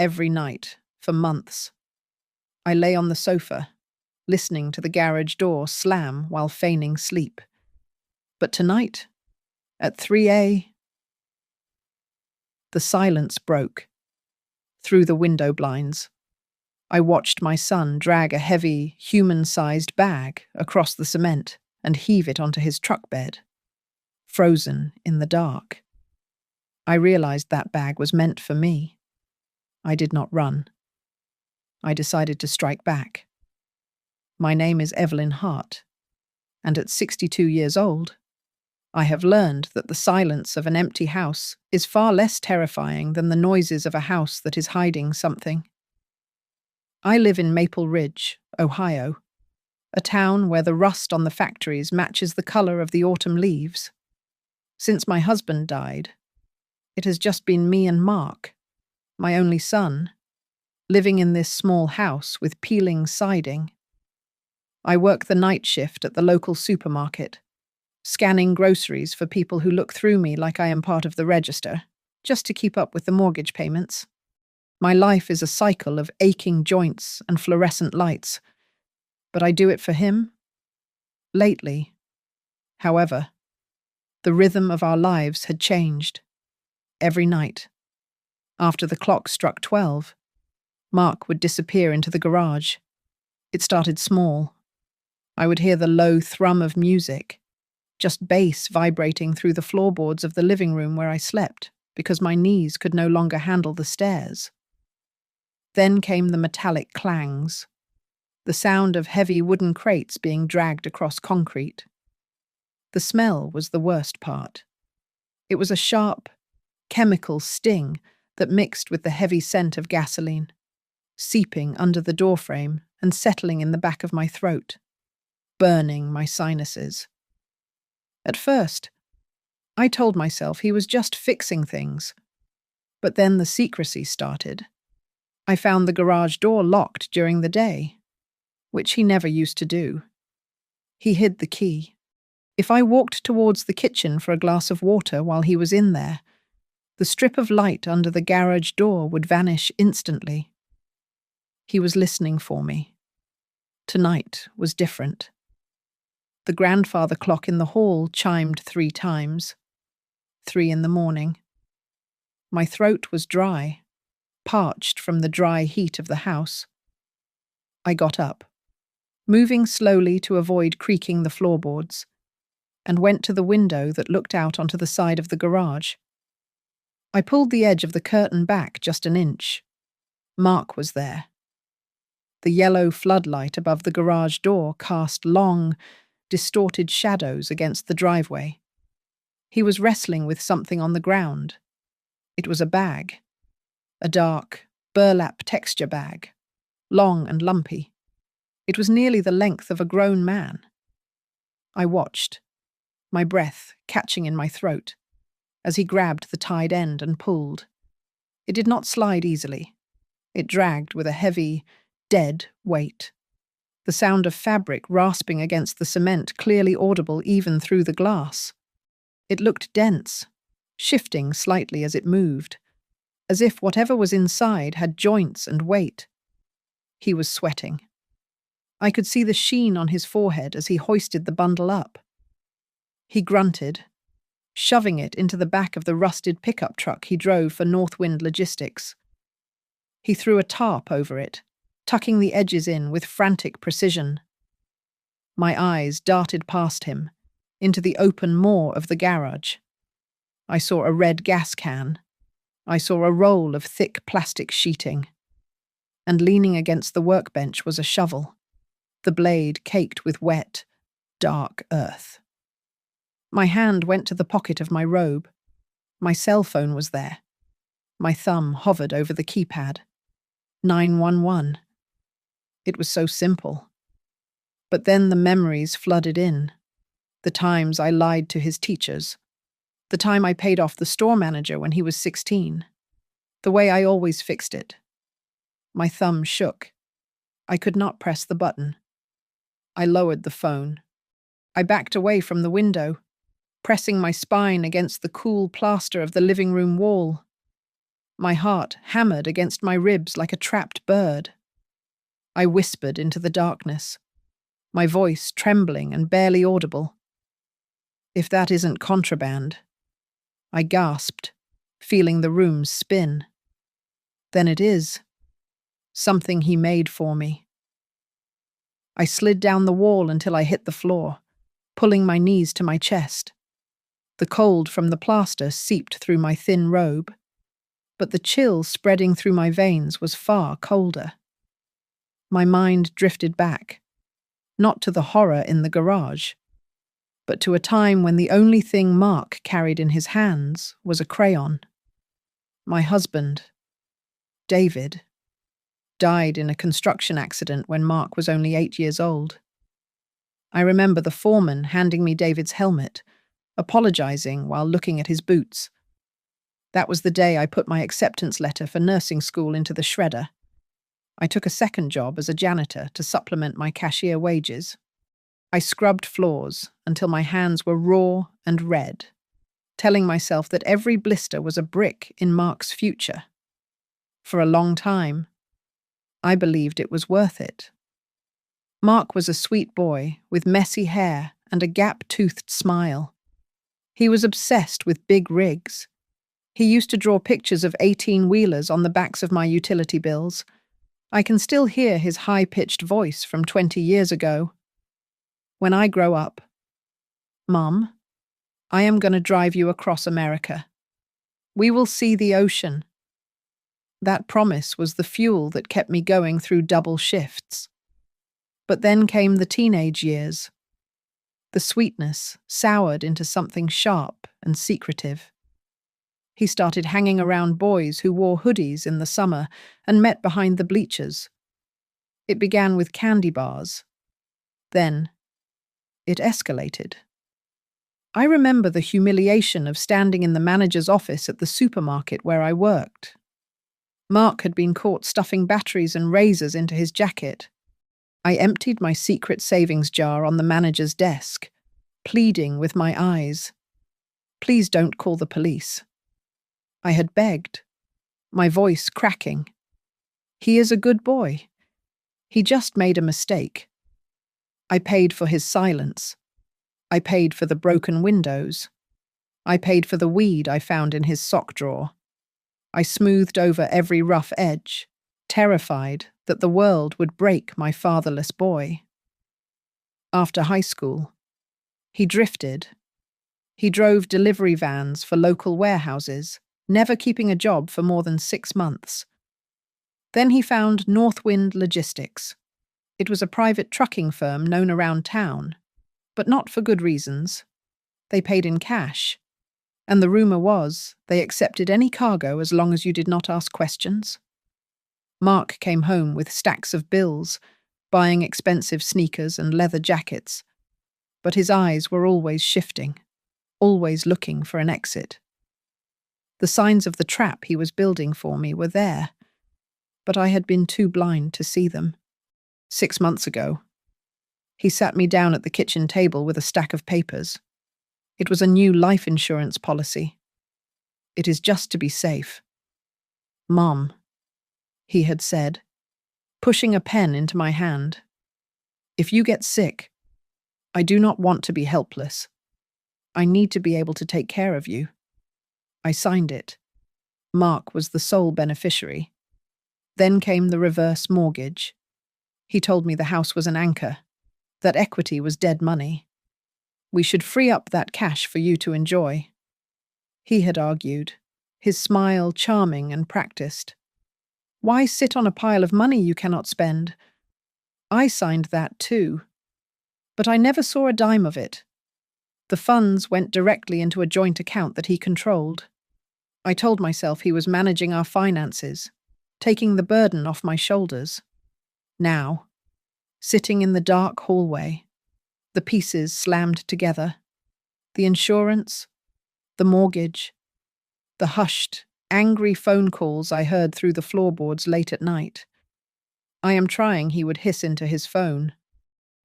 every night, for months. I lay on the sofa, listening to the garage door slam while feigning sleep. But tonight, at 3 a.m, the silence broke. Through the window blinds, I watched my son drag a heavy, human-sized bag across the cement and heave it onto his truck bed, frozen in the dark. I realized that bag was meant for me. I did not run. I decided to strike back. My name is Evelyn Hart, and at 62 years old, I have learned that the silence of an empty house is far less terrifying than the noises of a house that is hiding something. I live in Maple Ridge, Ohio, a town where the rust on the factories matches the color of the autumn leaves. Since my husband died, it has just been me and Mark, my only son, living in this small house with peeling siding. I work the night shift at the local supermarket, scanning groceries for people who look through me like I am part of the register, just to keep up with the mortgage payments. My life is a cycle of aching joints and fluorescent lights, but I do it for him. Lately, however, the rhythm of our lives had changed. Every night, after the clock struck 12, Mark would disappear into the garage. It started small. I would hear the low thrum of music, just bass vibrating through the floorboards of the living room where I slept, because my knees could no longer handle the stairs. Then came the metallic clangs, the sound of heavy wooden crates being dragged across concrete. The smell was the worst part. It was a sharp, chemical sting that mixed with the heavy scent of gasoline, seeping under the doorframe and settling in the back of my throat, burning my sinuses. At first, I told myself he was just fixing things, but then the secrecy started. I found the garage door locked during the day, which he never used to do. He hid the key. If I walked towards the kitchen for a glass of water while he was in there, the strip of light under the garage door would vanish instantly. He was listening for me. Tonight was different. The grandfather clock in the hall chimed 3 times. 3 in the morning. My throat was dry, parched from the dry heat of the house. I got up, moving slowly to avoid creaking the floorboards, and went to the window that looked out onto the side of the garage. I pulled the edge of the curtain back just an inch. Mark was there. The yellow floodlight above the garage door cast long, distorted shadows against the driveway. He was wrestling with something on the ground. It was a bag. A dark, burlap texture bag, long and lumpy. It was nearly the length of a grown man. I watched, my breath catching in my throat, as he grabbed the tied end and pulled. It did not slide easily. It dragged with a heavy, dead weight. The sound of fabric rasping against the cement clearly audible even through the glass. It looked dense, shifting slightly as it moved, as if whatever was inside had joints and weight. He was sweating. I could see the sheen on his forehead as he hoisted the bundle up. He grunted, shoving it into the back of the rusted pickup truck he drove for Northwind Logistics. He threw a tarp over it, tucking the edges in with frantic precision. My eyes darted past him, into the open maw of the garage. I saw a red gas can. I saw a roll of thick plastic sheeting. And leaning against the workbench was a shovel, the blade caked with wet, dark earth. My hand went to the pocket of my robe. My cell phone was there. My thumb hovered over the keypad. 911. It was so simple. But then the memories flooded in. The times I lied to his teachers. The time I paid off the store manager when he was 16. The way I always fixed it. My thumb shook. I could not press the button. I lowered the phone. I backed away from the window, pressing my spine against the cool plaster of the living room wall. My heart hammered against my ribs like a trapped bird. I whispered into the darkness, my voice trembling and barely audible. "If that isn't contraband," I gasped, feeling the room spin. "Then it is. Something he made for me." I slid down the wall until I hit the floor, pulling my knees to my chest. The cold from the plaster seeped through my thin robe, but the chill spreading through my veins was far colder. My mind drifted back, not to the horror in the garage, but to a time when the only thing Mark carried in his hands was a crayon. My husband, David, died in a construction accident when Mark was only 8 years old. I remember the foreman handing me David's helmet, apologizing while looking at his boots. That was the day I put my acceptance letter for nursing school into the shredder. I took a second job as a janitor to supplement my cashier wages. I scrubbed floors until my hands were raw and red, telling myself that every blister was a brick in Mark's future. For a long time, I believed it was worth it. Mark was a sweet boy with messy hair and a gap-toothed smile. He was obsessed with big rigs. He used to draw pictures of 18-wheelers on the backs of my utility bills. I can still hear his high-pitched voice from 20 years ago. "When I grow up, Mom, I am going to drive you across America. We will see the ocean." That promise was the fuel that kept me going through double shifts. But then came the teenage years. The sweetness soured into something sharp and secretive. He started hanging around boys who wore hoodies in the summer and met behind the bleachers. It began with candy bars. Then it escalated. I remember the humiliation of standing in the manager's office at the supermarket where I worked. Mark had been caught stuffing batteries and razors into his jacket. I emptied my secret savings jar on the manager's desk, pleading with my eyes. "Please don't call the police." I had begged, my voice cracking. "He is a good boy. He just made a mistake." I paid for his silence. I paid for the broken windows. I paid for the weed I found in his sock drawer. I smoothed over every rough edge, terrified that the world would break my fatherless boy. After high school, he drifted. He drove delivery vans for local warehouses, never keeping a job for more than 6 months. Then he found Northwind Logistics. It was a private trucking firm known around town, but not for good reasons. They paid in cash, and the rumor was they accepted any cargo as long as you did not ask questions. Mark came home with stacks of bills, buying expensive sneakers and leather jackets, but his eyes were always shifting, always looking for an exit. The signs of the trap he was building for me were there, but I had been too blind to see them. 6 months ago, he sat me down at the kitchen table with a stack of papers. It was a new life insurance policy. "It is just to be safe." "Mom," he had said, pushing a pen into my hand. "If you get sick, I do not want to be helpless. I need to be able to take care of you." I signed it. Mark was the sole beneficiary. Then came the reverse mortgage. He told me the house was an anchor, that equity was dead money. "We should free up that cash for you to enjoy," he had argued, his smile charming and practiced. "Why sit on a pile of money you cannot spend?" I signed that too, but I never saw a dime of it. The funds went directly into a joint account that he controlled. I told myself he was managing our finances, taking the burden off my shoulders. Now, sitting in the dark hallway, the pieces slammed together, the insurance, the mortgage, the hushed, angry phone calls I heard through the floorboards late at night. "I am trying," he would hiss into his phone.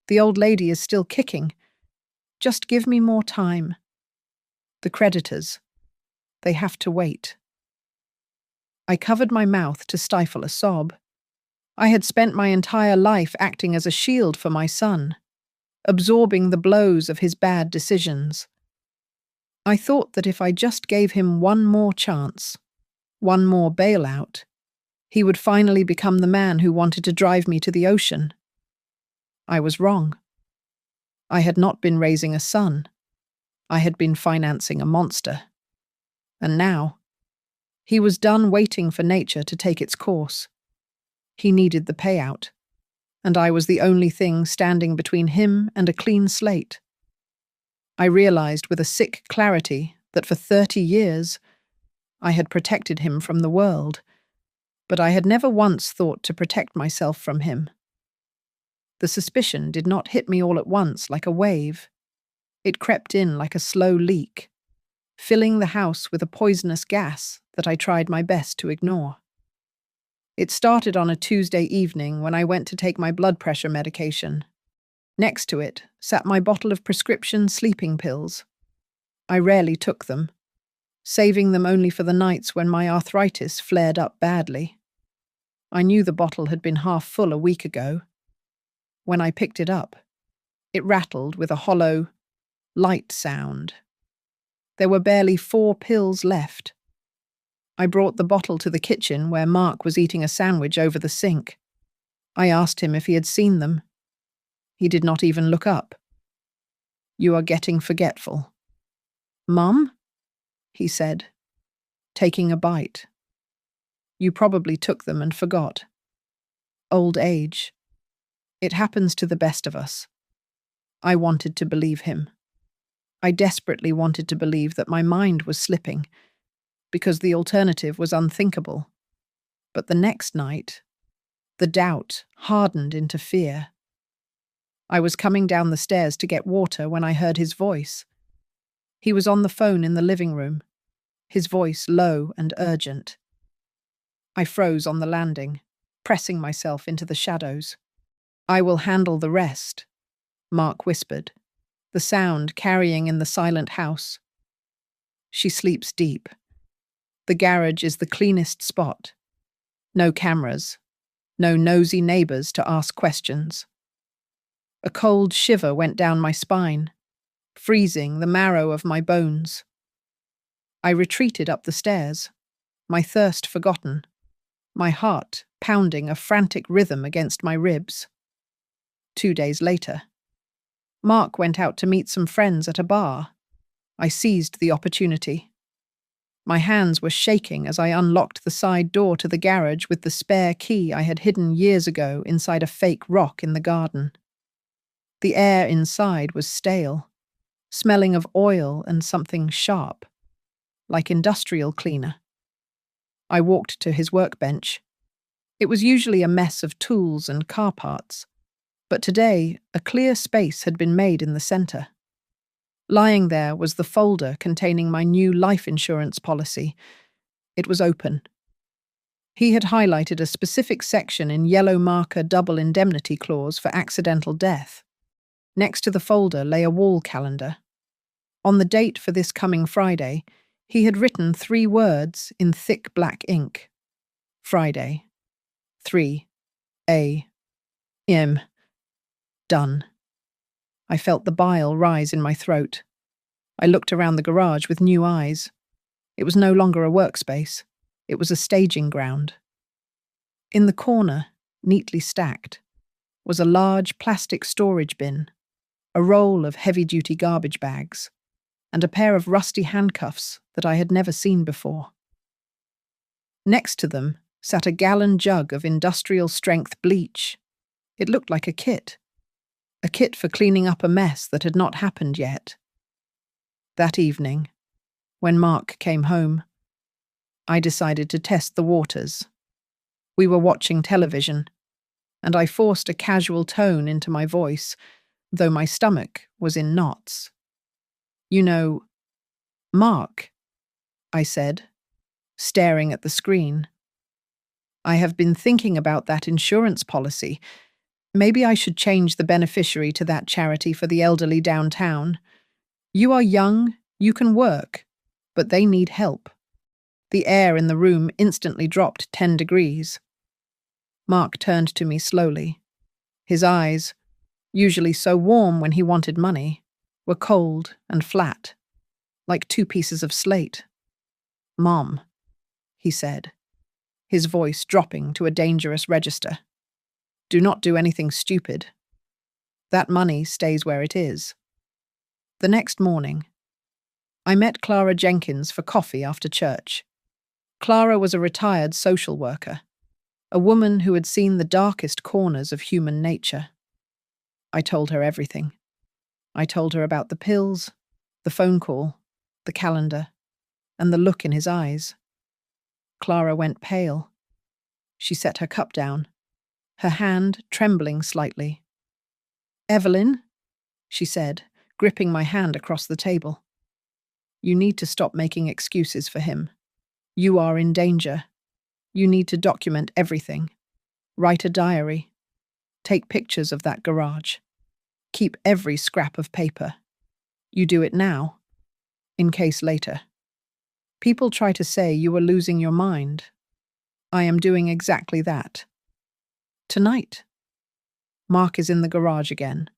"The old lady is still kicking. Just give me more time." The creditors, they have to wait. I covered my mouth to stifle a sob. I had spent my entire life acting as a shield for my son, absorbing the blows of his bad decisions. I thought that if I just gave him one more chance, one more bailout, he would finally become the man who wanted to drive me to the ocean. I was wrong. I had not been raising a son. I had been financing a monster. And now, he was done waiting for nature to take its course. He needed the payout, and I was the only thing standing between him and a clean slate. I realized with a sick clarity that for 30 years I had protected him from the world, but I had never once thought to protect myself from him. The suspicion did not hit me all at once like a wave. It crept in like a slow leak, filling the house with a poisonous gas that I tried my best to ignore. It started on a Tuesday evening when I went to take my blood pressure medication. Next to it sat my bottle of prescription sleeping pills. I rarely took them, saving them only for the nights when my arthritis flared up badly. I knew the bottle had been half full a week ago. When I picked it up, it rattled with a hollow, light sound. There were barely 4 pills left. I brought the bottle to the kitchen where Mark was eating a sandwich over the sink. I asked him if he had seen them. He did not even look up. "You are getting forgetful." "Mum?" he said, taking a bite. "You probably took them and forgot. Old age. It happens to the best of us." I wanted to believe him. I desperately wanted to believe that my mind was slipping, because the alternative was unthinkable. But the next night, the doubt hardened into fear. I was coming down the stairs to get water when I heard his voice. He was on the phone in the living room, his voice low and urgent. I froze on the landing, pressing myself into the shadows. "I will handle the rest," Mark whispered, the sound carrying in the silent house. "She sleeps deep. The garage is the cleanest spot. No cameras, no nosy neighbors to ask questions." A cold shiver went down my spine, freezing the marrow of my bones. I retreated up the stairs, my thirst forgotten, my heart pounding a frantic rhythm against my ribs. 2 days later, Mark went out to meet some friends at a bar. I seized the opportunity. My hands were shaking as I unlocked the side door to the garage with the spare key I had hidden years ago inside a fake rock in the garden. The air inside was stale, smelling of oil and something sharp, like industrial cleaner. I walked to his workbench. It was usually a mess of tools and car parts, but today a clear space had been made in the center. Lying there was the folder containing my new life insurance policy. It was open. He had highlighted a specific section in yellow marker double indemnity clause for accidental death. Next to the folder lay a wall calendar. On the date for this coming Friday, he had written 3 words in thick black ink. Friday. 3 A.M. Done. I felt the bile rise in my throat. I looked around the garage with new eyes. It was no longer a workspace. It was a staging ground. In the corner, neatly stacked, was a large plastic storage bin, a roll of heavy-duty garbage bags, and a pair of rusty handcuffs that I had never seen before. Next to them sat a gallon jug of industrial-strength bleach. It looked like a kit for cleaning up a mess that had not happened yet. That evening, when Mark came home, I decided to test the waters. We were watching television, and I forced a casual tone into my voice, though my stomach was in knots. "You know, Mark," I said, staring at the screen. "I have been thinking about that insurance policy. Maybe I should change the beneficiary to that charity for the elderly downtown. You are young, you can work, but they need help." The air in the room instantly dropped 10 degrees. Mark turned to me slowly. His eyes, usually so warm when he wanted money, were cold and flat, like two pieces of slate. "Mom," he said, his voice dropping to a dangerous register. "Do not do anything stupid. That money stays where it is." The next morning, I met Clara Jenkins for coffee after church. Clara was a retired social worker, a woman who had seen the darkest corners of human nature. I told her everything. I told her about the pills, the phone call, the calendar, and the look in his eyes. Clara went pale. She set her cup down, her hand trembling slightly. "Evelyn," she said, gripping my hand across the table. "You need to stop making excuses for him. You are in danger. You need to document everything. Write a diary. Take pictures of that garage. Keep every scrap of paper. You do it now, in case later. People try to say you are losing your mind. I am doing exactly that. Tonight." Mark is in the garage again.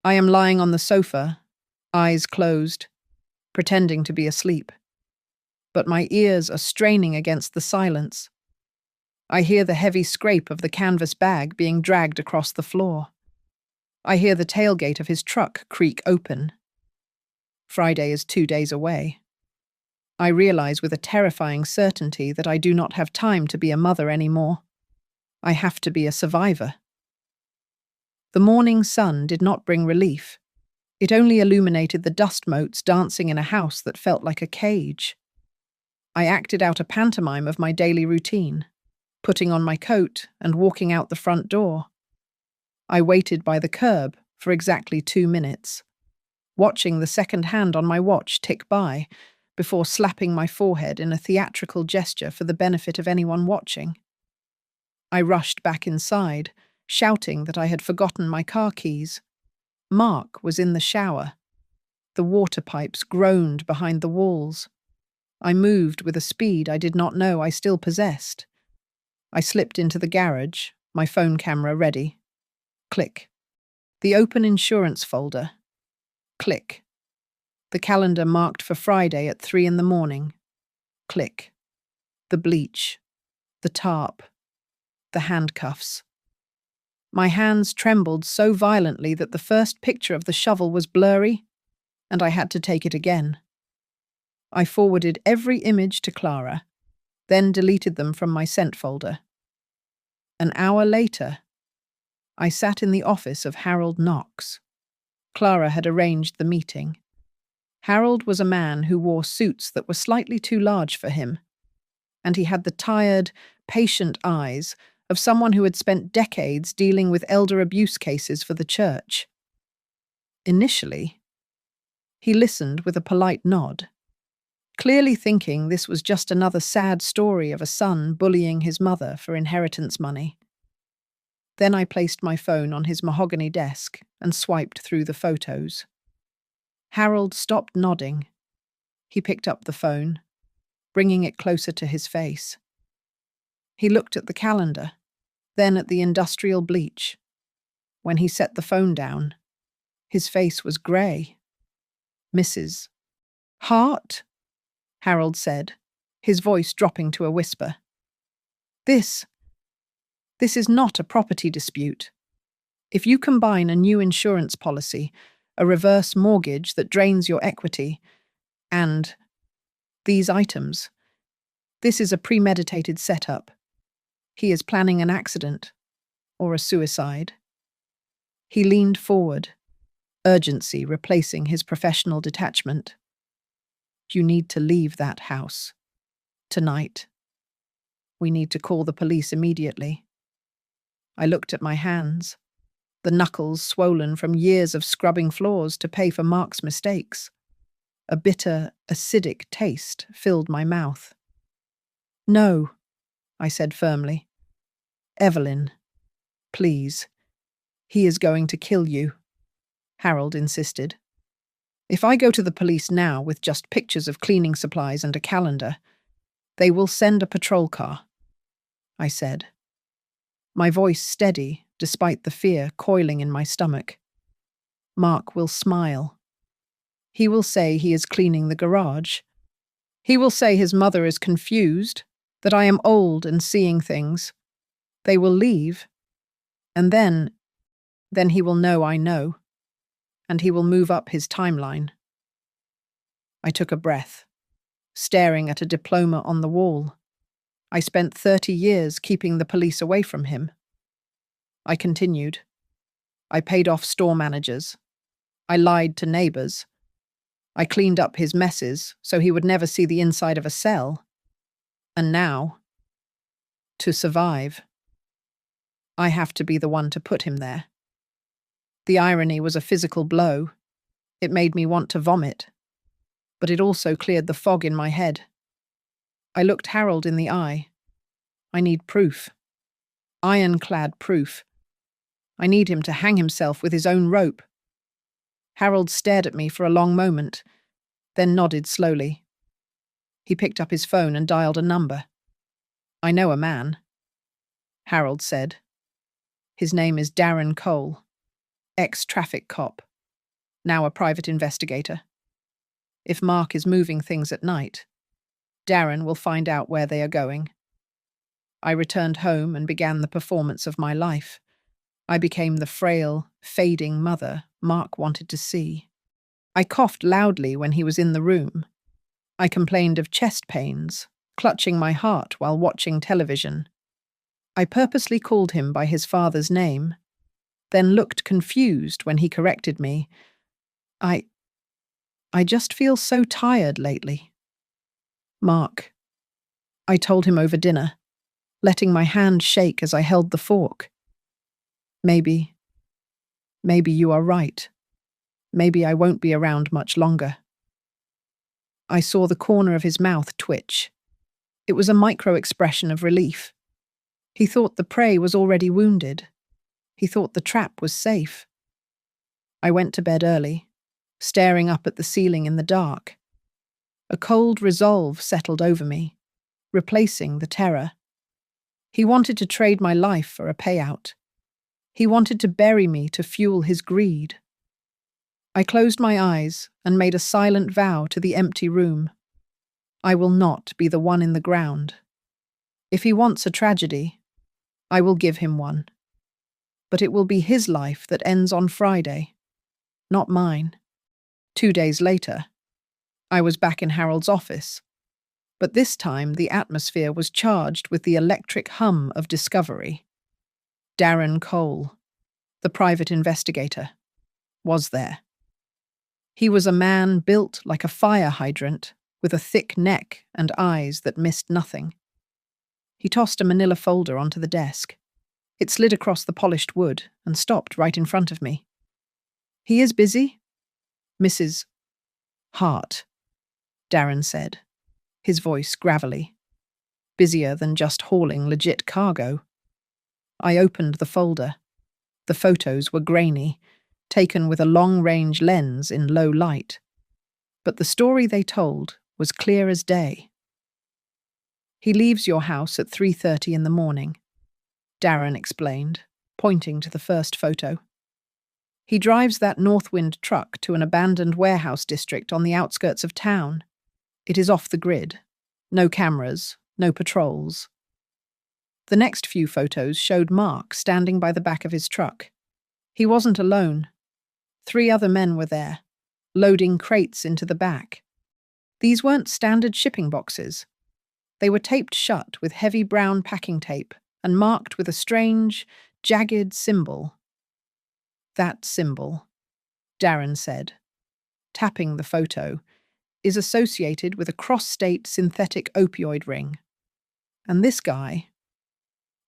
I am lying on the sofa, eyes closed, pretending to be asleep. But my ears are straining against the silence. I hear the heavy scrape of the canvas bag being dragged across the floor. I hear the tailgate of his truck creak open. Friday is 2 days away. I realize with a terrifying certainty that I do not have time to be a mother anymore. I have to be a survivor. The morning sun did not bring relief. It only illuminated the dust motes dancing in a house that felt like a cage. I acted out a pantomime of my daily routine, putting on my coat and walking out the front door. I waited by the curb for exactly 2 minutes, watching the second hand on my watch tick by before slapping my forehead in a theatrical gesture for the benefit of anyone watching. I rushed back inside, shouting that I had forgotten my car keys. Mark was in the shower. The water pipes groaned behind the walls. I moved with a speed I did not know I still possessed. I slipped into the garage, my phone camera ready. Click. The open insurance folder. Click. The calendar marked for Friday at 3 in the morning. Click. The bleach. The tarp. The handcuffs. My hands trembled so violently that the first picture of the shovel was blurry, and I had to take it again. I forwarded every image to Clara, then deleted them from my sent folder. An hour later, I sat in the office of Harold Knox. Clara had arranged the meeting. Harold was a man who wore suits that were slightly too large for him, and he had the tired, patient eyes of someone who had spent decades dealing with elder abuse cases for the church. Initially, he listened with a polite nod, clearly thinking this was just another sad story of a son bullying his mother for inheritance money. Then I placed my phone on his mahogany desk and swiped through the photos. Harold stopped nodding. He picked up the phone, bringing it closer to his face. He looked at the calendar, then at the industrial bleach. When he set the phone down, his face was grey. "Mrs. Hart?" Harold said, his voice dropping to a whisper. This is not a property dispute. If you combine a new insurance policy, a reverse mortgage that drains your equity, and these items, this is a premeditated setup. He is planning an accident or a suicide." He leaned forward, urgency replacing his professional detachment. "You need to leave that house. Tonight. We need to call the police immediately." I looked at my hands, the knuckles swollen from years of scrubbing floors to pay for Mark's mistakes. A bitter, acidic taste filled my mouth. "No," I said firmly. "Evelyn, please. He is going to kill you," Harold insisted. "If I go to the police now with just pictures of cleaning supplies and a calendar, They will send a patrol car, I said, my voice steady despite the fear coiling in my stomach. Mark will smile. He will say he is cleaning the garage. He will say his mother is confused, that I am old and seeing things. They will leave, and then he will know I know, and he will move up his timeline. I took a breath, staring at a diploma on the wall. I spent 30 years keeping the police away from him. I continued. I paid off store managers. I lied to neighbors. I cleaned up his messes so he would never see the inside of a cell. And now, to survive, I have to be the one to put him there. The irony was a physical blow. It made me want to vomit, but it also cleared the fog in my head. I looked Harold in the eye. I need proof. Ironclad proof. I need him to hang himself with his own rope. Harold stared at me for a long moment, then nodded slowly. He picked up his phone and dialed a number. I know a man, Harold said. His name is Darren Cole, ex-traffic cop, now a private investigator. If Mark is moving things at night, Darren will find out where they are going. I returned home and began the performance of my life. I became the frail, fading mother Mark wanted to see. I coughed loudly when he was in the room. I complained of chest pains, clutching my heart while watching television. I purposely called him by his father's name, then looked confused when he corrected me. I just feel so tired lately. Mark, I told him over dinner, letting my hand shake as I held the fork. Maybe you are right. Maybe I won't be around much longer. I saw the corner of his mouth twitch. It was a micro-expression of relief. He thought the prey was already wounded. He thought the trap was safe. I went to bed early, staring up at the ceiling in the dark. A cold resolve settled over me, replacing the terror. He wanted to trade my life for a payout. He wanted to bury me to fuel his greed. I closed my eyes and made a silent vow to the empty room. I will not be the one in the ground. If he wants a tragedy, I will give him one. But it will be his life that ends on Friday, not mine. 2 days later, I was back in Harold's office, but this time the atmosphere was charged with the electric hum of discovery. Darren Cole, the private investigator, was there. He was a man built like a fire hydrant, with a thick neck and eyes that missed nothing. He tossed a manila folder onto the desk. It slid across the polished wood and stopped right in front of me. "He is busy?" "Mrs. Hart," Darren said, his voice gravelly. "Busier than just hauling legit cargo." I opened the folder. The photos were grainy, taken with a long-range lens in low light. But the story they told was clear as day. "He leaves your house at 3:30 in the morning," Darren explained, pointing to the first photo. "He drives that Northwind truck to an abandoned warehouse district on the outskirts of town. It is off the grid. No cameras, no patrols." The next few photos showed Mark standing by the back of his truck. He wasn't alone. 3 other men were there, loading crates into the back. These weren't standard shipping boxes. They were taped shut with heavy brown packing tape and marked with a strange, jagged symbol. "That symbol," Darren said, tapping the photo, "is associated with a cross-state synthetic opioid ring. And this guy..."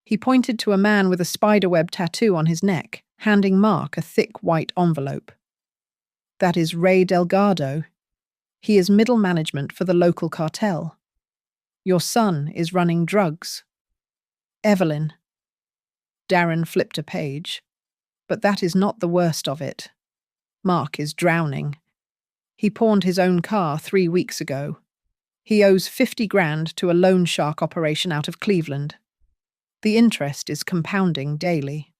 He pointed to a man with a spiderweb tattoo on his neck, handing Mark a thick white envelope. "That is Ray Delgado. He is middle management for the local cartel. Your son is running drugs. Evelyn." Darren flipped a page. "But that is not the worst of it. Mark is drowning. He pawned his own car 3 weeks ago. He owes 50 grand to a loan shark operation out of Cleveland. The interest is compounding daily.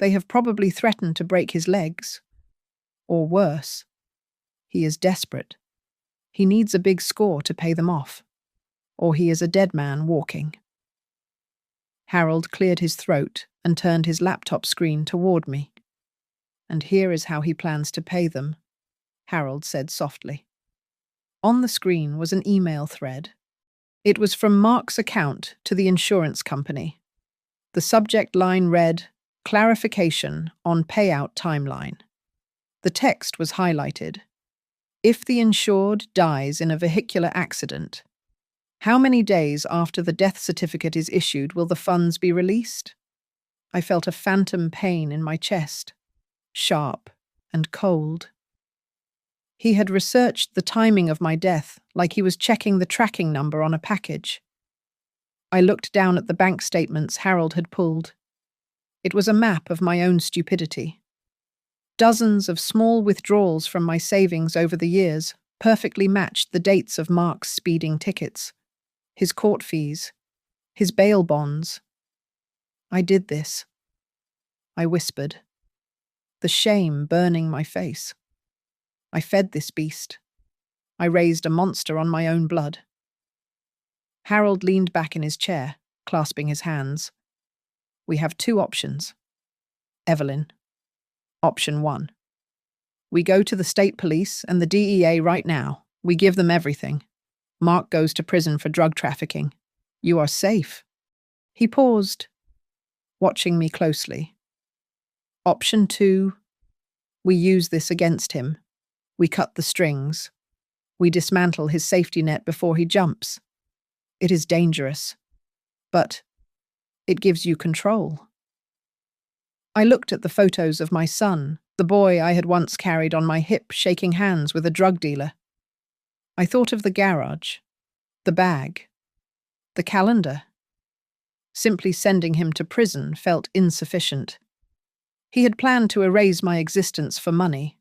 They have probably threatened to break his legs. Or worse. He is desperate. He needs a big score to pay them off. Or he is a dead man walking. Harold cleared his throat and turned his laptop screen toward me. And here is how he plans to pay them, Harold said softly. On the screen was an email thread. It was from Mark's account to the insurance company. The subject line read, "Clarification on payout timeline." The text was highlighted. If the insured dies in a vehicular accident, how many days after the death certificate is issued will the funds be released? I felt a phantom pain in my chest, sharp and cold. He had researched the timing of my death like he was checking the tracking number on a package. I looked down at the bank statements Harold had pulled. It was a map of my own stupidity. Dozens of small withdrawals from my savings over the years perfectly matched the dates of Mark's speeding tickets, his court fees, his bail bonds. I did this. I whispered, the shame burning my face. I fed this beast. I raised a monster on my own blood. Harold leaned back in his chair, clasping his hands. We have two options. Evelyn. Option 1. We go to the state police and the DEA right now. We give them everything. Mark goes to prison for drug trafficking. You are safe. He paused, watching me closely. Option 2. We use this against him. We cut the strings. We dismantle his safety net before he jumps. It is dangerous, but it gives you control. I looked at the photos of my son, the boy I had once carried on my hip, shaking hands with a drug dealer. I thought of the garage, the bag, the calendar. Simply sending him to prison felt insufficient. He had planned to erase my existence for money.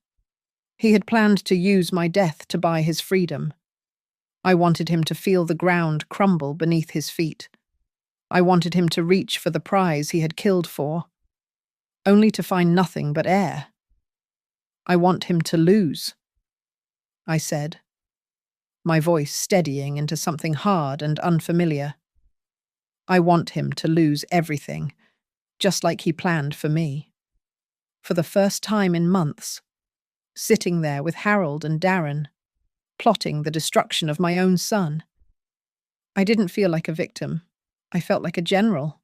He had planned to use my death to buy his freedom. I wanted him to feel the ground crumble beneath his feet. I wanted him to reach for the prize he had killed for, only to find nothing but air. I want him to lose, I said, my voice steadying into something hard and unfamiliar. I want him to lose everything, just like he planned for me. For the first time in months, sitting there with Harold and Darren, plotting the destruction of my own son. I didn't feel like a victim. I felt like a general.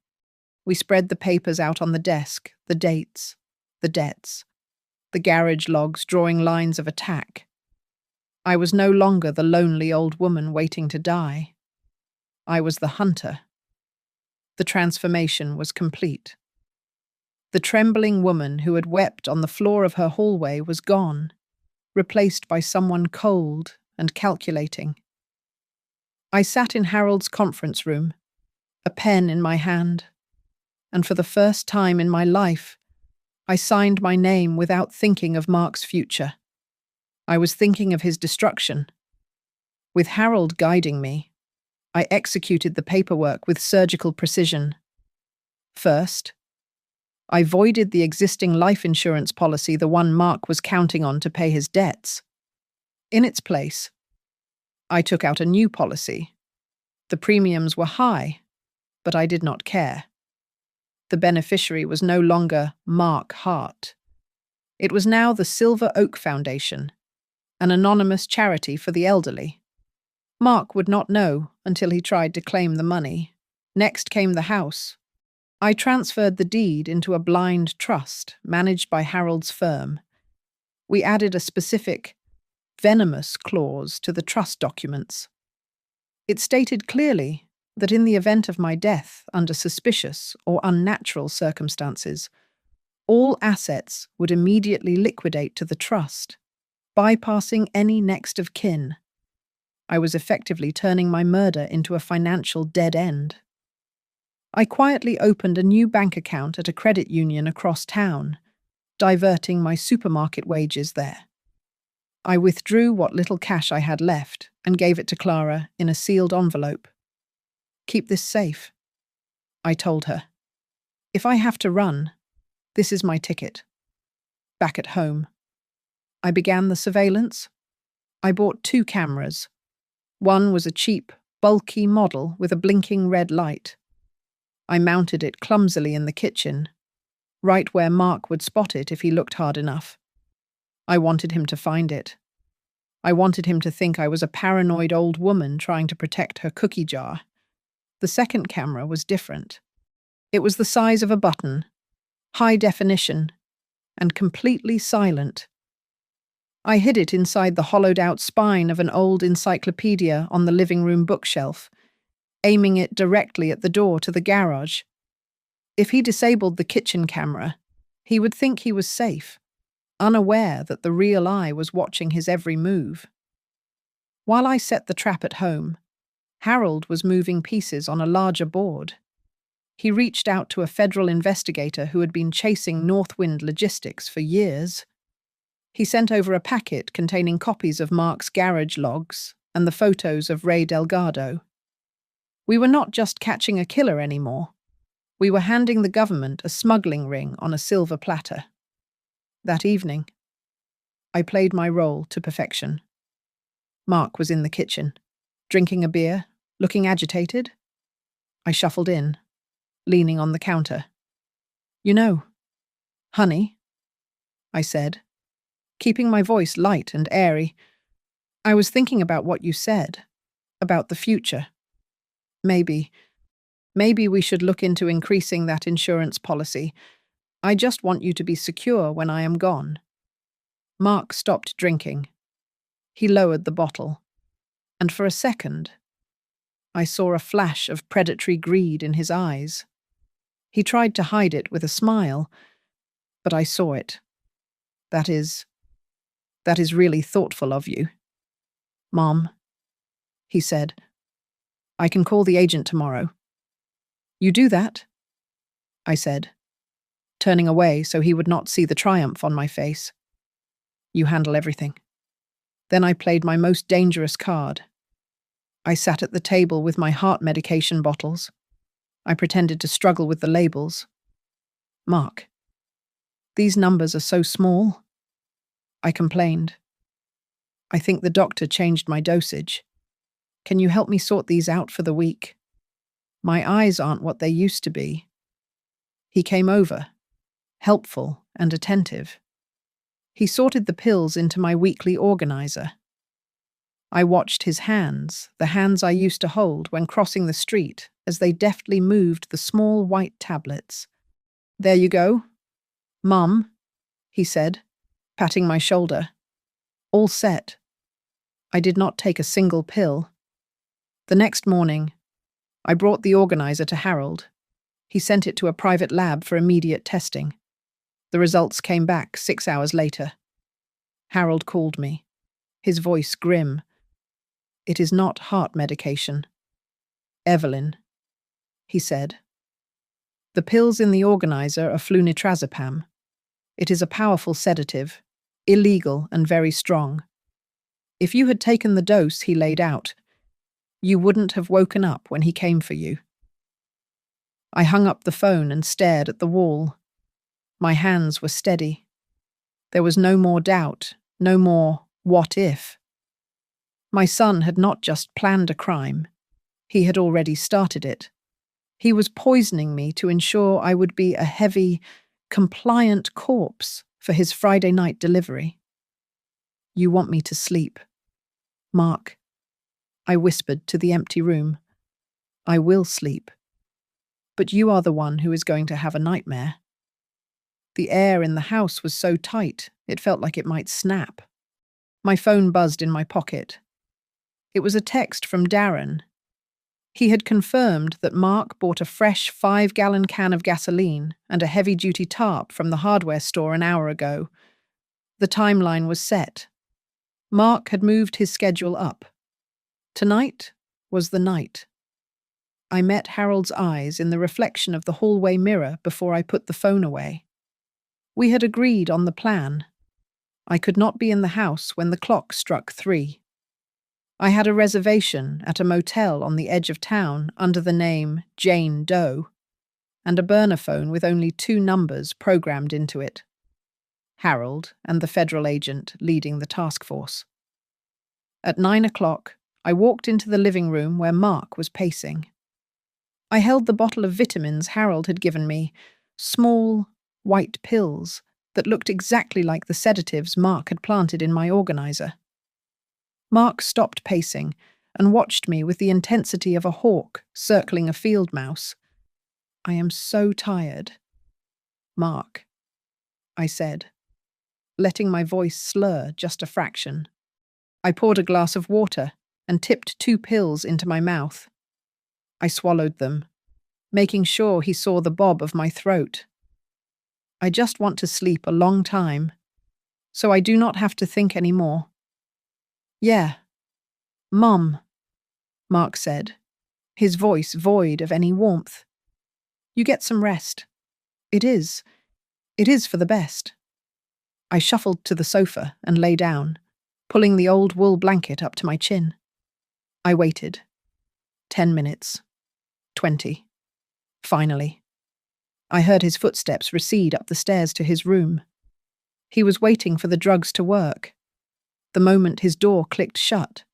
We spread the papers out on the desk, the dates, the debts, the garage logs drawing lines of attack. I was no longer the lonely old woman waiting to die. I was the hunter. The transformation was complete. The trembling woman who had wept on the floor of her hallway was gone, replaced by someone cold and calculating. I sat in Harold's conference room, a pen in my hand, and for the first time in my life, I signed my name without thinking of Mark's future. I was thinking of his destruction. With Harold guiding me, I executed the paperwork with surgical precision. First, I voided the existing life insurance policy, the one Mark was counting on to pay his debts. In its place, I took out a new policy. The premiums were high, but I did not care. The beneficiary was no longer Mark Hart. It was now the Silver Oak Foundation, an anonymous charity for the elderly. Mark would not know until he tried to claim the money. Next came the house. I transferred the deed into a blind trust managed by Harold's firm. We added a specific, venomous clause to the trust documents. It stated clearly that in the event of my death under suspicious or unnatural circumstances, all assets would immediately liquidate to the trust, bypassing any next of kin. I was effectively turning my murder into a financial dead end. I quietly opened a new bank account at a credit union across town, diverting my supermarket wages there. I withdrew what little cash I had left and gave it to Clara in a sealed envelope. "Keep this safe," I told her. "If I have to run, this is my ticket." Back at home, I began the surveillance. I bought 2 cameras. One was a cheap, bulky model with a blinking red light. I mounted it clumsily in the kitchen, right where Mark would spot it if he looked hard enough. I wanted him to find it. I wanted him to think I was a paranoid old woman trying to protect her cookie jar. The second camera was different. It was the size of a button, high definition, and completely silent. I hid it inside the hollowed-out spine of an old encyclopedia on the living room bookshelf, aiming it directly at the door to the garage. If he disabled the kitchen camera, he would think he was safe, unaware that the real eye was watching his every move. While I set the trap at home, Harold was moving pieces on a larger board. He reached out to a federal investigator who had been chasing Northwind Logistics for years. He sent over a packet containing copies of Mark's garage logs and the photos of Ray Delgado. We were not just catching a killer anymore. We were handing the government a smuggling ring on a silver platter. That evening, I played my role to perfection. Mark was in the kitchen, drinking a beer, looking agitated. I shuffled in, leaning on the counter. "You know, honey," I said, keeping my voice light and airy, "I was thinking about what you said, about the future. Maybe we should look into increasing that insurance policy. I just want you to be secure when I am gone." Mark stopped drinking. He lowered the bottle, and for a second, I saw a flash of predatory greed in his eyes. He tried to hide it with a smile, but I saw it. That is really thoughtful of you." "Mom," he said, "I can call the agent tomorrow." "You do that?" I said, turning away so he would not see the triumph on my face. "You handle everything." Then I played my most dangerous card. I sat at the table with my heart medication bottles. I pretended to struggle with the labels. "Mark, these numbers are so small," I complained. "I think the doctor changed my dosage. Can you help me sort these out for the week? My eyes aren't what they used to be." He came over, helpful and attentive. He sorted the pills into my weekly organizer. I watched his hands, the hands I used to hold when crossing the street, as they deftly moved the small white tablets. "There you go. Mum," he said, patting my shoulder. "All set." I did not take a single pill. The next morning, I brought the organizer to Harold. He sent it to a private lab for immediate testing. The results came back 6 hours later. Harold called me, his voice grim. "It is not heart medication. Evelyn," he said. "The pills in the organizer are flunitrazepam. It is a powerful sedative, illegal and very strong. If you had taken the dose he laid out, you wouldn't have woken up when he came for you." I hung up the phone and stared at the wall. My hands were steady. There was no more doubt, no more "what if." My son had not just planned a crime. He had already started it. He was poisoning me to ensure I would be a heavy, compliant corpse for his Friday night delivery. "You want me to sleep, Mark," I whispered to the empty room. "I will sleep. But you are the one who is going to have a nightmare." The air in the house was so tight, it felt like it might snap. My phone buzzed in my pocket. It was a text from Darren. He had confirmed that Mark bought a fresh 5-gallon can of gasoline and a heavy-duty tarp from the hardware store an hour ago. The timeline was set. Mark had moved his schedule up. Tonight was the night. I met Harold's eyes in the reflection of the hallway mirror before I put the phone away. We had agreed on the plan. I could not be in the house when the clock struck 3. I had a reservation at a motel on the edge of town under the name Jane Doe, and a burner phone with only 2 numbers programmed into it: Harold and the federal agent leading the task force. At 9 o'clock, I walked into the living room where Mark was pacing. I held the bottle of vitamins Harold had given me, small, white pills that looked exactly like the sedatives Mark had planted in my organizer. Mark stopped pacing and watched me with the intensity of a hawk circling a field mouse. "I am so tired." "Mark," I said, letting my voice slur just a fraction. I poured a glass of water and tipped 2 pills into my mouth. I swallowed them, making sure he saw the bob of my throat. "I just want to sleep a long time, so I do not have to think anymore." "Yeah, Mum," Mark said, his voice void of any warmth. "You get some rest. It is for the best." I shuffled to the sofa and lay down, pulling the old wool blanket up to my chin. I waited. 10 minutes. 20. Finally, I heard his footsteps recede up the stairs to his room. He was waiting for the drugs to work. The moment his door clicked shut,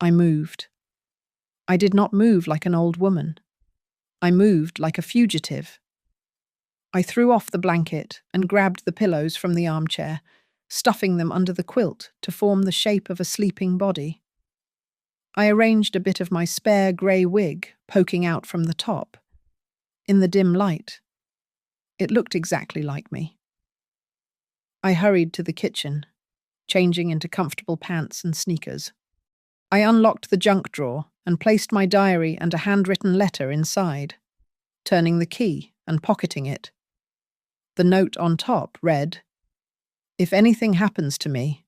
I moved. I did not move like an old woman. I moved like a fugitive. I threw off the blanket and grabbed the pillows from the armchair, stuffing them under the quilt to form the shape of a sleeping body. I arranged a bit of my spare grey wig poking out from the top. In the dim light, it looked exactly like me. I hurried to the kitchen, changing into comfortable pants and sneakers. I unlocked the junk drawer and placed my diary and a handwritten letter inside, turning the key and pocketing it. The note on top read, "If anything happens to me,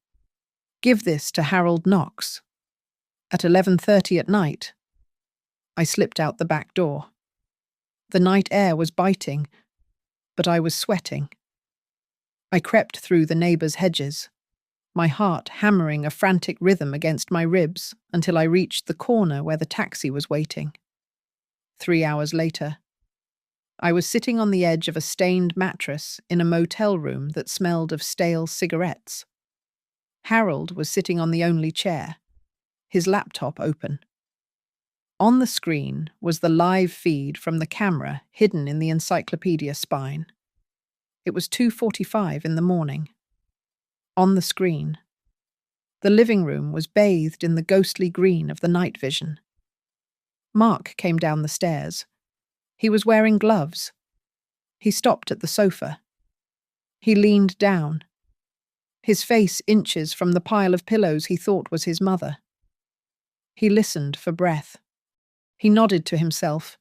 give this to Harold Knox." At 11:30 at night, I slipped out the back door. The night air was biting, but I was sweating. I crept through the neighbours' hedges, my heart hammering a frantic rhythm against my ribs until I reached the corner where the taxi was waiting. 3 hours later, I was sitting on the edge of a stained mattress in a motel room that smelled of stale cigarettes. Harold was sitting on the only chair, his laptop open. On the screen was the live feed from the camera hidden in the encyclopedia spine. It was 2:45 in the morning. On the screen, the living room was bathed in the ghostly green of the night vision. Mark came down the stairs. He was wearing gloves. He stopped at the sofa. He leaned down, his face inches from the pile of pillows he thought was his mother. He listened for breath. He nodded to himself.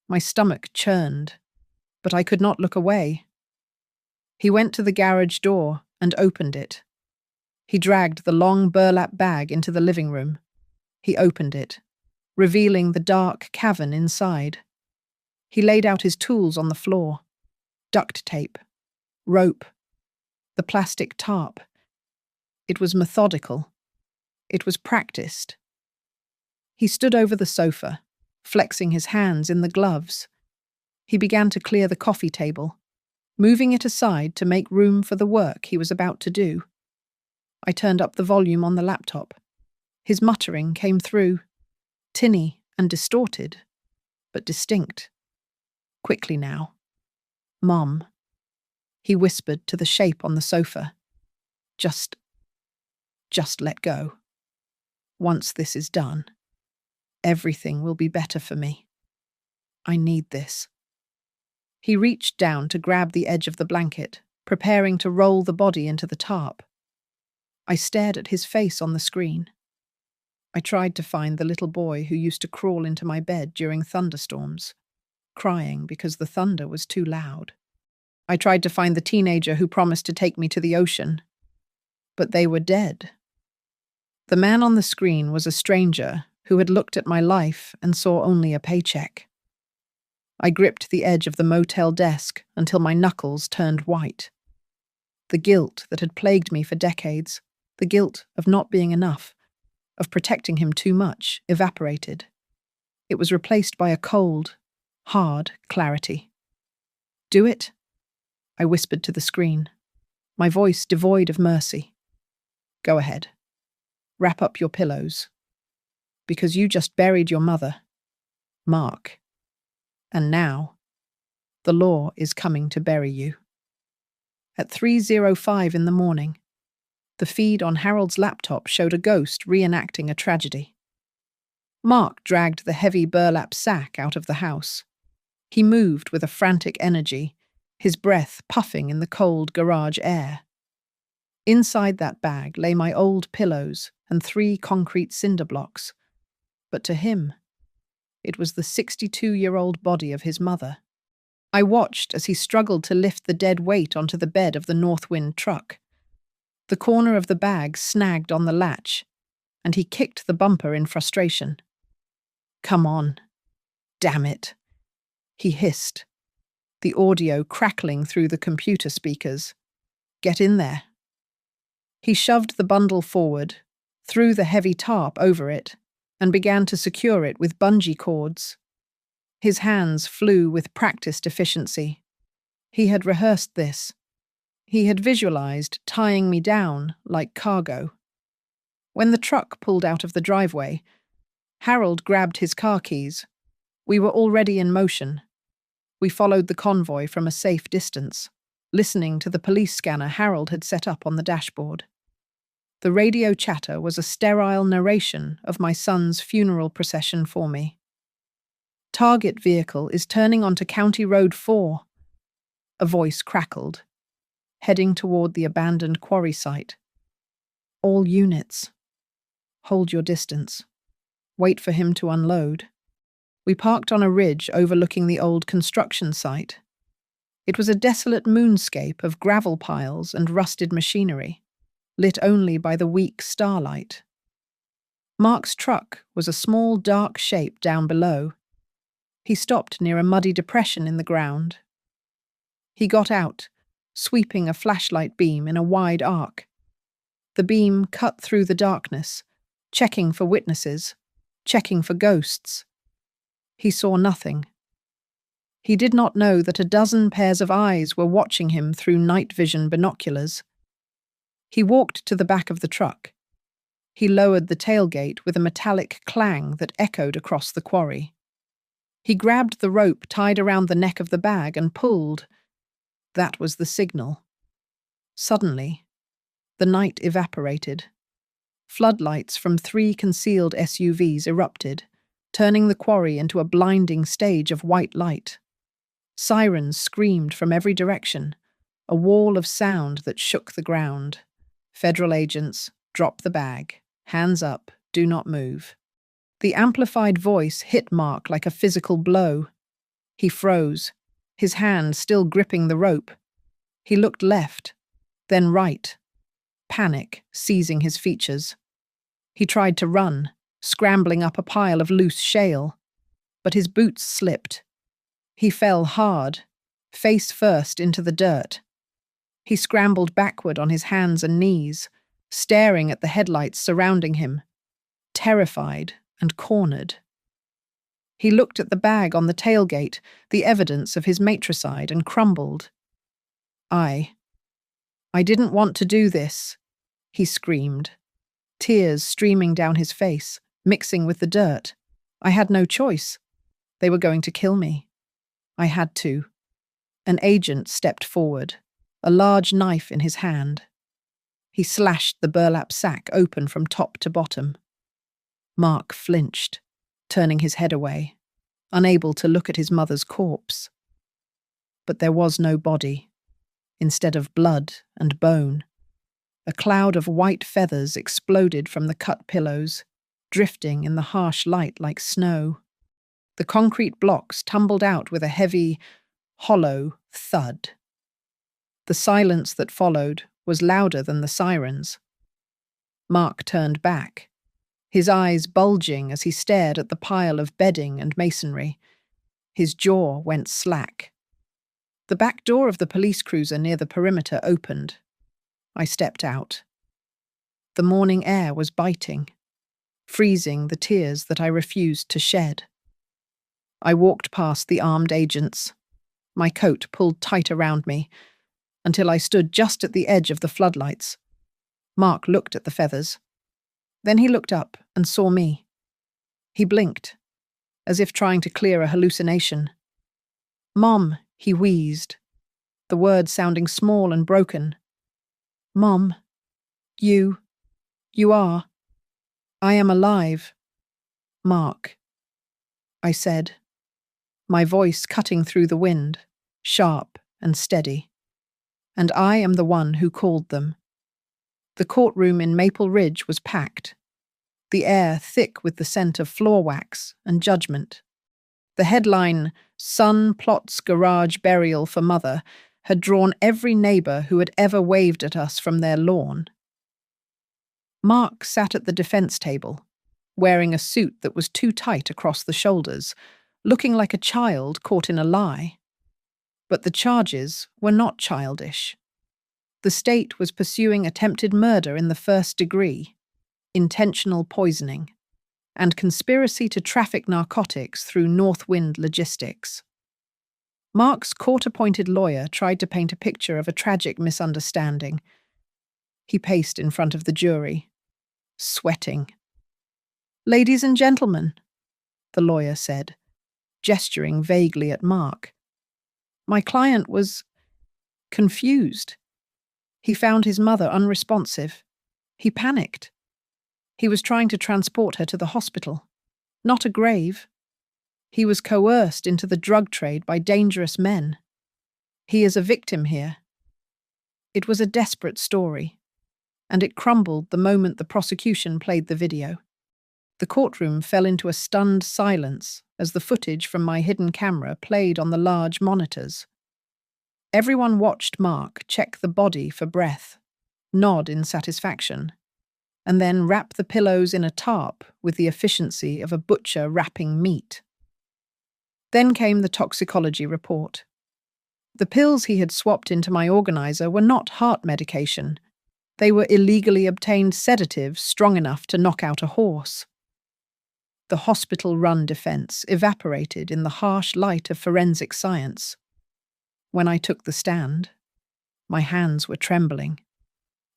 My stomach churned, but I could not look away. He went to the garage door and opened it. He dragged the long burlap bag into the living room. He opened it, revealing the dark cavern inside. He laid out his tools on the floor: duct tape, rope, the plastic tarp. It was methodical. It was practiced. He stood over the sofa, flexing his hands in the gloves. He began to clear the coffee table, moving it aside to make room for the work he was about to do. I turned up the volume on the laptop. His muttering came through, tinny and distorted, but distinct. Quickly now. "Mom," he whispered to the shape on the sofa. Just let go. Once this is done, everything will be better for me. I need this." He reached down to grab the edge of the blanket, preparing to roll the body into the tarp. I stared at his face on the screen. I tried to find the little boy who used to crawl into my bed during thunderstorms, crying because the thunder was too loud. I tried to find the teenager who promised to take me to the ocean, but they were dead. The man on the screen was a stranger who had looked at my life and saw only a paycheck. I gripped the edge of the motel desk until my knuckles turned white. The guilt that had plagued me for decades, the guilt of not being enough, of protecting him too much, evaporated. It was replaced by a cold, hard clarity. "Do it?" I whispered to the screen, my voice devoid of mercy. "Go ahead. Wrap up your pillows. Because you just buried your mother, Mark. And now, the law is coming to bury you." At 3:05 in the morning, the feed on Harold's laptop showed a ghost reenacting a tragedy. Mark dragged the heavy burlap sack out of the house. He moved with a frantic energy, his breath puffing in the cold garage air. Inside that bag lay my old pillows and 3 concrete cinder blocks. But to him, it was the 62-year-old body of his mother. I watched as he struggled to lift the dead weight onto the bed of the Northwind truck. The corner of the bag snagged on the latch, and he kicked the bumper in frustration. "Come on. Damn it," he hissed, the audio crackling through the computer speakers. "Get in there." He shoved the bundle forward, threw the heavy tarp over it, and began to secure it with bungee cords. His hands flew with practiced efficiency. He had rehearsed this. He had visualized tying me down like cargo. When the truck pulled out of the driveway, Harold grabbed his car keys. We were already in motion. We followed the convoy from a safe distance, listening to the police scanner Harold had set up on the dashboard. The radio chatter was a sterile narration of my son's funeral procession for me. "Target vehicle is turning onto County Road 4. A voice crackled, heading toward the abandoned quarry site. "All units. Hold your distance. Wait for him to unload." We parked on a ridge overlooking the old construction site. It was a desolate moonscape of gravel piles and rusted machinery, lit only by the weak starlight. Mark's truck was a small dark shape down below. He stopped near a muddy depression in the ground. He got out, sweeping a flashlight beam in a wide arc. The beam cut through the darkness, checking for witnesses, checking for ghosts. He saw nothing. He did not know that a dozen pairs of eyes were watching him through night vision binoculars. He walked to the back of the truck. He lowered the tailgate with a metallic clang that echoed across the quarry. He grabbed the rope tied around the neck of the bag and pulled. That was the signal. Suddenly, the night evaporated. Floodlights from 3 concealed SUVs erupted, turning the quarry into a blinding stage of white light. Sirens screamed from every direction, a wall of sound that shook the ground. Federal agents, drop the bag. Hands up, do not move. The amplified voice hit Mark like a physical blow. He froze, his hand still gripping the rope. He looked left, then right, panic seizing his features. He tried to run, scrambling up a pile of loose shale, but his boots slipped. He fell hard, face first into the dirt. He scrambled backward on his hands and knees, staring at the headlights surrounding him, terrified and cornered. He looked at the bag on the tailgate, the evidence of his matricide, and crumbled. I didn't want to do this," he screamed, tears streaming down his face, mixing with the dirt. "I had no choice. They were going to kill me. I had to." An agent stepped forward, a large knife in his hand. He slashed the burlap sack open from top to bottom. Mark flinched, turning his head away, unable to look at his mother's corpse. But there was no body. Instead of blood and bone, a cloud of white feathers exploded from the cut pillows, drifting in the harsh light like snow. The concrete blocks tumbled out with a heavy, hollow thud. The silence that followed was louder than the sirens. Mark turned back, his eyes bulging as he stared at the pile of bedding and masonry. His jaw went slack. The back door of the police cruiser near the perimeter opened. I stepped out. The morning air was biting, freezing the tears that I refused to shed. I walked past the armed agents, my coat pulled tight around me, until I stood just at the edge of the floodlights. Mark looked at the feathers. Then he looked up and saw me. He blinked, as if trying to clear a hallucination. "Mom," he wheezed, the words sounding small and broken. "Mom, you are. I am alive. Mark," I said, my voice cutting through the wind, sharp and steady. "And I am the one who called them." The courtroom in Maple Ridge was packed, the air thick with the scent of floor wax and judgment. The headline, "Son Plots Garage Burial for Mother," had drawn every neighbor who had ever waved at us from their lawn. Mark sat at the defense table, wearing a suit that was too tight across the shoulders, looking like a child caught in a lie. But the charges were not childish. The state was pursuing attempted murder in the first degree, intentional poisoning, and conspiracy to traffic narcotics through Northwind Logistics. Mark's court-appointed lawyer tried to paint a picture of a tragic misunderstanding. He paced in front of the jury, sweating. "Ladies and gentlemen," the lawyer said, gesturing vaguely at Mark. "My client was confused. He found his mother unresponsive. He panicked. He was trying to transport her to the hospital, not a grave. He was coerced into the drug trade by dangerous men. He is a victim here." It was a desperate story, and it crumbled the moment the prosecution played the video. The courtroom fell into a stunned silence as the footage from my hidden camera played on the large monitors. Everyone watched Mark check the body for breath, nod in satisfaction, and then wrap the pillows in a tarp with the efficiency of a butcher wrapping meat. Then came the toxicology report. The pills he had swapped into my organizer were not heart medication. They were illegally obtained sedatives strong enough to knock out a horse. The hospital-run defense evaporated in the harsh light of forensic science. When I took the stand, my hands were trembling,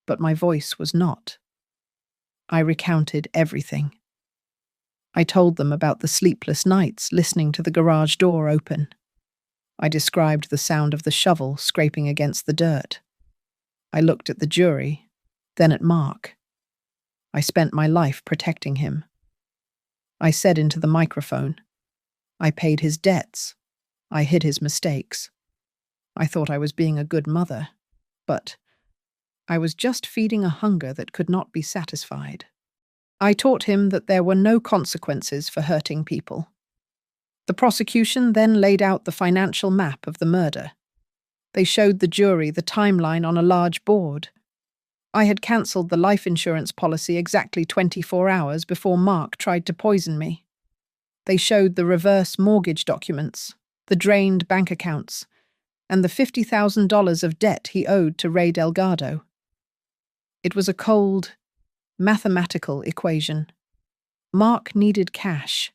but my voice was not. I recounted everything. I told them about the sleepless nights listening to the garage door open. I described the sound of the shovel scraping against the dirt. I looked at the jury, then at Mark. I spent my life protecting him. I said into the microphone, I paid his debts. I hid his mistakes. I thought I was being a good mother, but I was just feeding a hunger that could not be satisfied. I taught him that there were no consequences for hurting people. The prosecution then laid out the financial map of the murder. They showed the jury the timeline on a large board. I had cancelled the life insurance policy exactly 24 hours before Mark tried to poison me. They showed the reverse mortgage documents, the drained bank accounts, and the $50,000 of debt he owed to Ray Delgado. It was a cold, mathematical equation. Mark needed cash,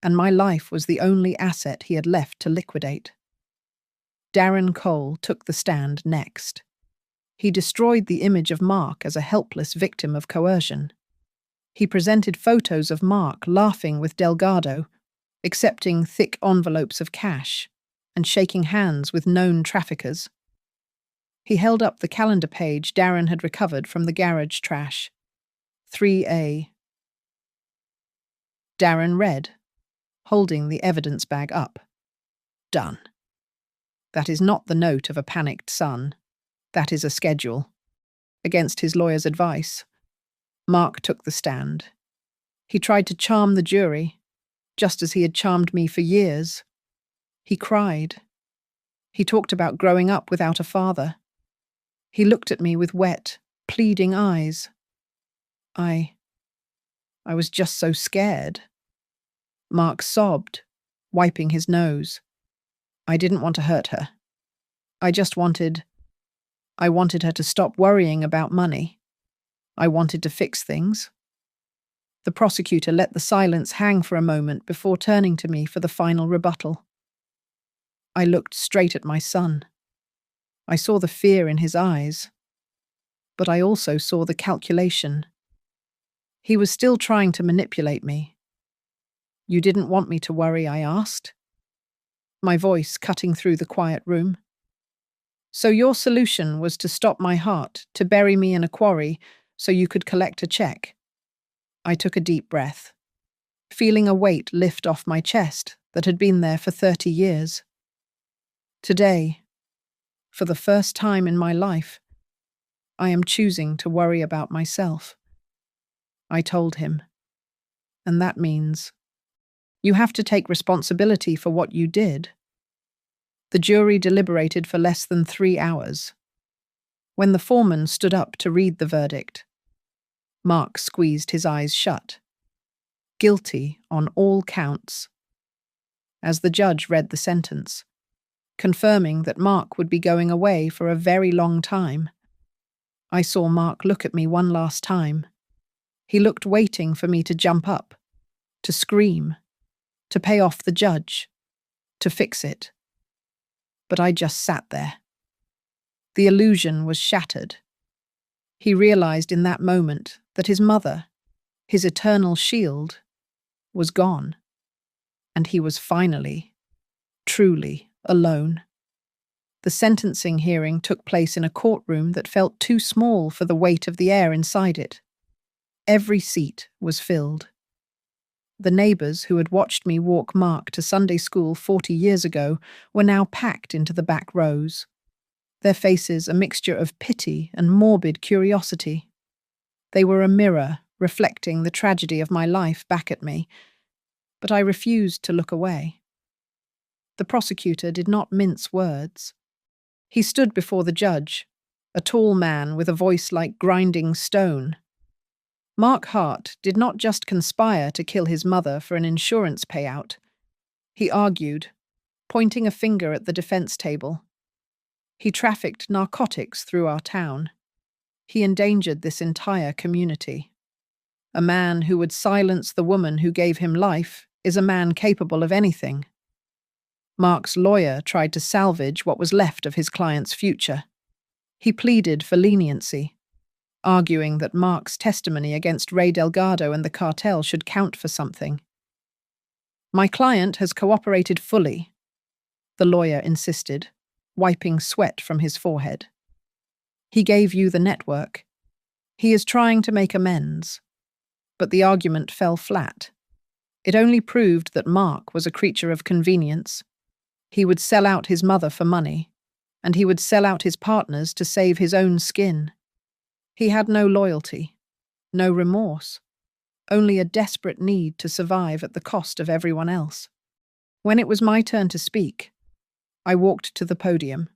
and my life was the only asset he had left to liquidate. Darren Cole took the stand next. He destroyed the image of Mark as a helpless victim of coercion. He presented photos of Mark laughing with Delgado, accepting thick envelopes of cash, and shaking hands with known traffickers. He held up the calendar page Darren had recovered from the garage trash. 3A. Darren read, holding the evidence bag up. Done. That is not the note of a panicked son. That is a schedule. Against his lawyer's advice, Mark took the stand. He tried to charm the jury, just as he had charmed me for years. He cried. He talked about growing up without a father. He looked at me with wet, pleading eyes. I was just so scared. Mark sobbed, wiping his nose. I didn't want to hurt her. I I wanted her to stop worrying about money. I wanted to fix things. The prosecutor let the silence hang for a moment before turning to me for the final rebuttal. I looked straight at my son. I saw the fear in his eyes, but I also saw the calculation. He was still trying to manipulate me. "You didn't want me to worry?" I asked, my voice cutting through the quiet room. "So your solution was to stop my heart, to bury me in a quarry, so you could collect a check?" I took a deep breath, feeling a weight lift off my chest that had been there for 30 years. Today, for the first time in my life, I am choosing to worry about myself. I told him. And that means you have to take responsibility for what you did. The jury deliberated for less than 3 hours. When the foreman stood up to read the verdict, Mark squeezed his eyes shut. Guilty on all counts. As the judge read the sentence, confirming that Mark would be going away for a very long time, I saw Mark look at me one last time. He looked waiting for me to jump up, to scream, to pay off the judge, to fix it. But I just sat there. The illusion was shattered. He realized in that moment that his mother, his eternal shield, was gone. And he was finally, truly alone. The sentencing hearing took place in a courtroom that felt too small for the weight of the air inside it. Every seat was filled. The neighbors who had watched me walk Mark to Sunday school 40 years ago were now packed into the back rows, their faces a mixture of pity and morbid curiosity. They were a mirror reflecting the tragedy of my life back at me, but I refused to look away. The prosecutor did not mince words. He stood before the judge, a tall man with a voice like grinding stone. Mark Hart did not just conspire to kill his mother for an insurance payout. He argued, pointing a finger at the defense table. He trafficked narcotics through our town. He endangered this entire community. A man who would silence the woman who gave him life is a man capable of anything. Mark's lawyer tried to salvage what was left of his client's future. He pleaded for leniency, arguing that Mark's testimony against Ray Delgado and the cartel should count for something. "My client has cooperated fully," the lawyer insisted, wiping sweat from his forehead. "He gave you the network. He is trying to make amends." But the argument fell flat. It only proved that Mark was a creature of convenience. He would sell out his mother for money, and he would sell out his partners to save his own skin. He had no loyalty, no remorse, only a desperate need to survive at the cost of everyone else. When it was my turn to speak, I walked to the podium.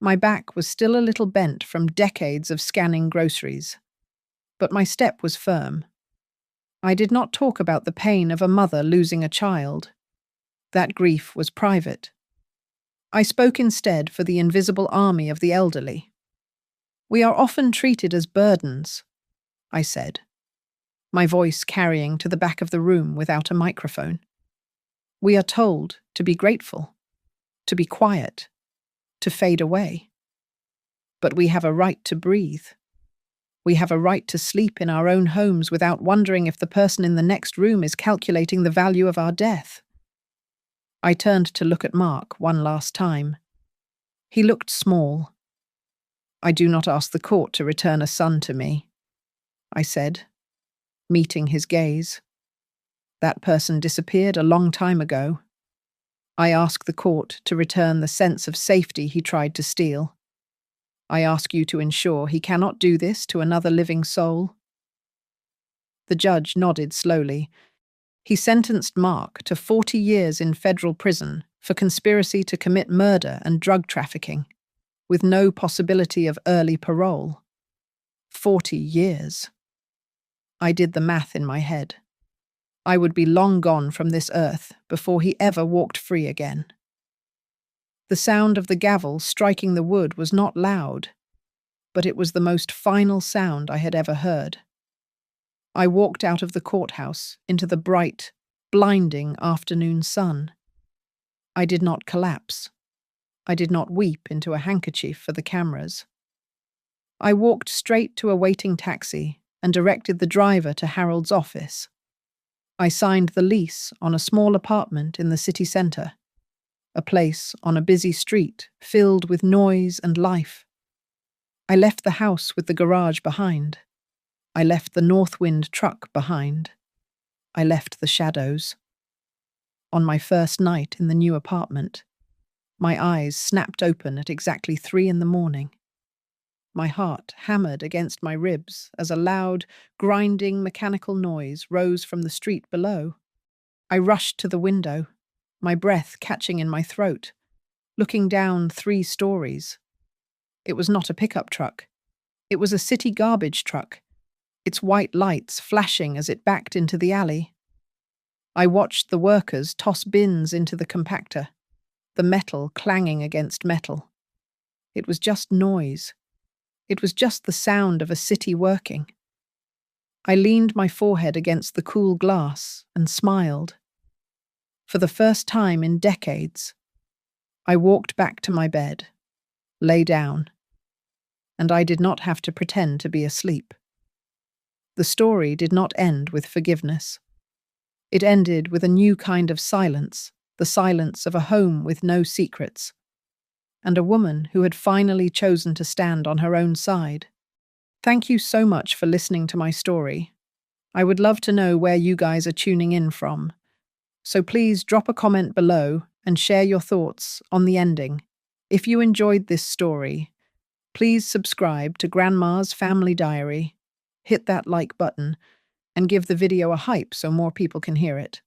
My back was still a little bent from decades of scanning groceries, but my step was firm. I did not talk about the pain of a mother losing a child. That grief was private. I spoke instead for the invisible army of the elderly. "We are often treated as burdens," I said, my voice carrying to the back of the room without a microphone. "We are told to be grateful, to be quiet, to fade away. But we have a right to breathe. We have a right to sleep in our own homes without wondering if the person in the next room is calculating the value of our death." I turned to look at Mark one last time. He looked small. "I do not ask the court to return a son to me," I said, meeting his gaze. "That person disappeared a long time ago. I ask the court to return the sense of safety he tried to steal. I ask you to ensure he cannot do this to another living soul." The judge nodded slowly. He sentenced Mark to 40 years in federal prison for conspiracy to commit murder and drug trafficking, with no possibility of early parole. 40 years. I did the math in my head. I would be long gone from this earth before he ever walked free again. The sound of the gavel striking the wood was not loud. but it was the most final sound I had ever heard. I walked out of the courthouse into the bright, blinding afternoon sun. I did not collapse. I did not weep into a handkerchief for the cameras. I walked straight to a waiting taxi and directed the driver to Harold's office. I signed the lease on a small apartment in the city centre, a place on a busy street filled with noise and life. I left the house with the garage behind. I left the Northwind truck behind. I left the shadows. On my first night in the new apartment, my eyes snapped open at exactly 3 a.m. My heart hammered against my ribs as a loud, grinding mechanical noise rose from the street below. I rushed to the window, my breath catching in my throat, looking down 3 stories. It was not a pickup truck. It was a city garbage truck, its white lights flashing as it backed into the alley. I watched the workers toss bins into the compactor, the metal clanging against metal. It was just noise. It was just the sound of a city working. I leaned my forehead against the cool glass and smiled. For the first time in decades, I walked back to my bed, lay down, and I did not have to pretend to be asleep. The story did not end with forgiveness. It ended with a new kind of silence, the silence of a home with no secrets, and a woman who had finally chosen to stand on her own side. Thank you so much for listening to my story. I would love to know where you guys are tuning in from, so please drop a comment below and share your thoughts on the ending. If you enjoyed this story, please subscribe to Grandma's Family Diary, hit that like button, and give the video a hype so more people can hear it.